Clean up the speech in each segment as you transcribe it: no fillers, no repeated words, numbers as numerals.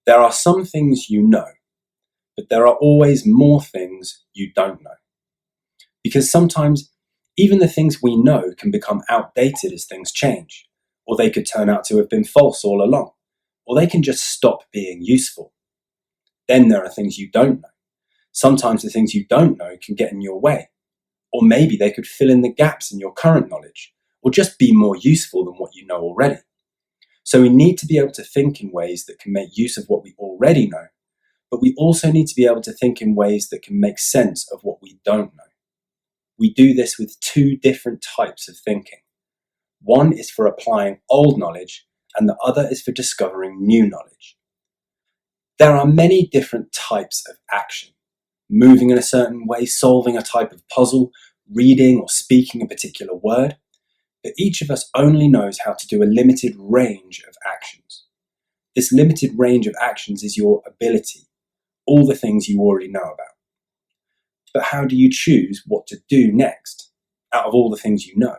There are some things you know, but there are always more things you don't know. Because sometimes even the things we know can become outdated as things change, or they could turn out to have been false all along, or they can just stop being useful. Then there are things you don't know. Sometimes the things you don't know can get in your way, or maybe they could fill in the gaps in your current knowledge, or just be more useful than what you know already. So we need to be able to think in ways that can make use of what we already know, but we also need to be able to think in ways that can make sense of what we don't know. We do this with two different types of thinking. One is for applying old knowledge, and the other is for discovering new knowledge. There are many different types of action. Moving in a certain way, solving a type of puzzle, reading or speaking a particular word. But each of us only knows how to do a limited range of actions. This limited range of actions is your ability, all the things you already know about. But how do you choose what to do next, out of all the things you know?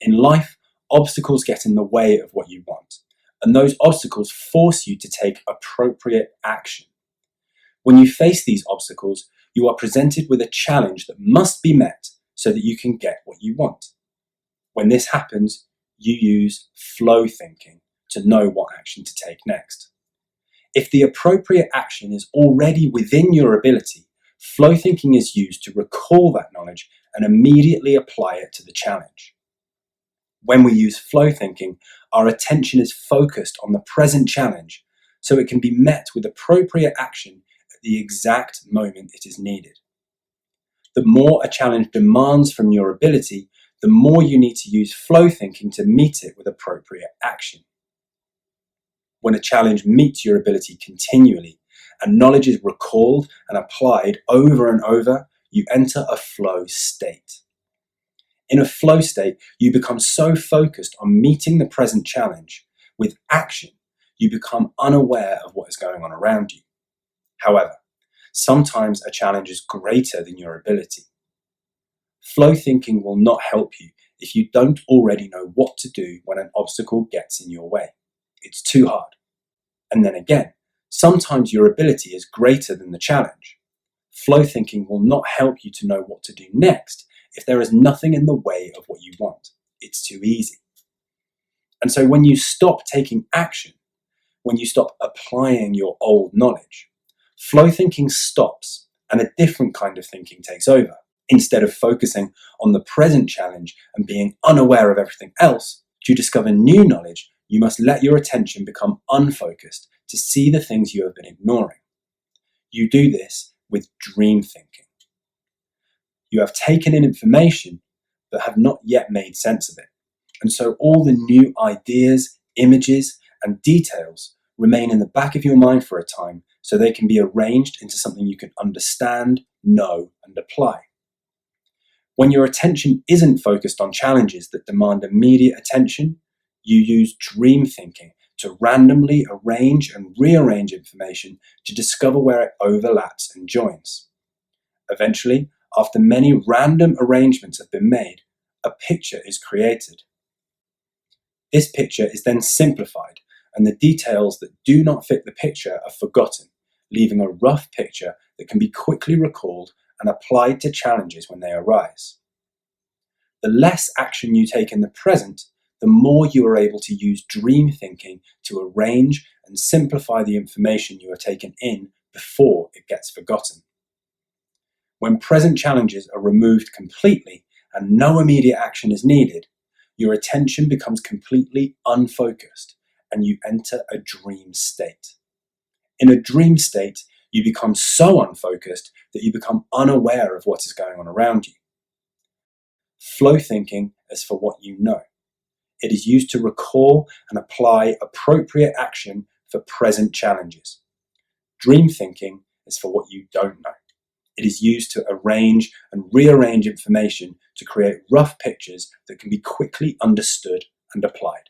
In life, obstacles get in the way of what you want, and those obstacles force you to take appropriate action. When you face these obstacles, you are presented with a challenge that must be met so that you can get what you want. When this happens, you use flow thinking to know what action to take next. If the appropriate action is already within your ability, flow thinking is used to recall that knowledge and immediately apply it to the challenge. When we use flow thinking, our attention is focused on the present challenge so it can be met with appropriate action at the exact moment it is needed. The more a challenge demands from your ability, the more you need to use flow thinking to meet it with appropriate action. When a challenge meets your ability continually and knowledge is recalled and applied over and over, you enter a flow state. In a flow state, you become so focused on meeting the present challenge with action, you become unaware of what is going on around you. However, sometimes a challenge is greater than your ability. Flow thinking will not help you if you don't already know what to do when an obstacle gets in your way. It's too hard. And then again, sometimes your ability is greater than the challenge. Flow thinking will not help you to know what to do next if there is nothing in the way of what you want. It's too easy. And so when you stop taking action, when you stop applying your old knowledge, flow thinking stops and a different kind of thinking takes over. Instead of focusing on the present challenge and being unaware of everything else, to discover new knowledge, you must let your attention become unfocused to see the things you have been ignoring. You do this with dream thinking. You have taken in information but have not yet made sense of it. And so all the new ideas, images, and details remain in the back of your mind for a time so they can be arranged into something you can understand, know, and apply. When your attention isn't focused on challenges that demand immediate attention, you use dream thinking to randomly arrange and rearrange information to discover where it overlaps and joins. Eventually, after many random arrangements have been made, a picture is created. This picture is then simplified, and the details that do not fit the picture are forgotten, leaving a rough picture that can be quickly recalled and applied to challenges when they arise. The less action you take in the present, the more you are able to use dream thinking to arrange and simplify the information you have taken in before it gets forgotten. When present challenges are removed completely and no immediate action is needed, your attention becomes completely unfocused and you enter a dream state. In a dream state, you become so unfocused that you become unaware of what is going on around you. Flow thinking is for what you know. It is used to recall and apply appropriate action for present challenges. Dream thinking is for what you don't know. It is used to arrange and rearrange information to create rough pictures that can be quickly understood and applied.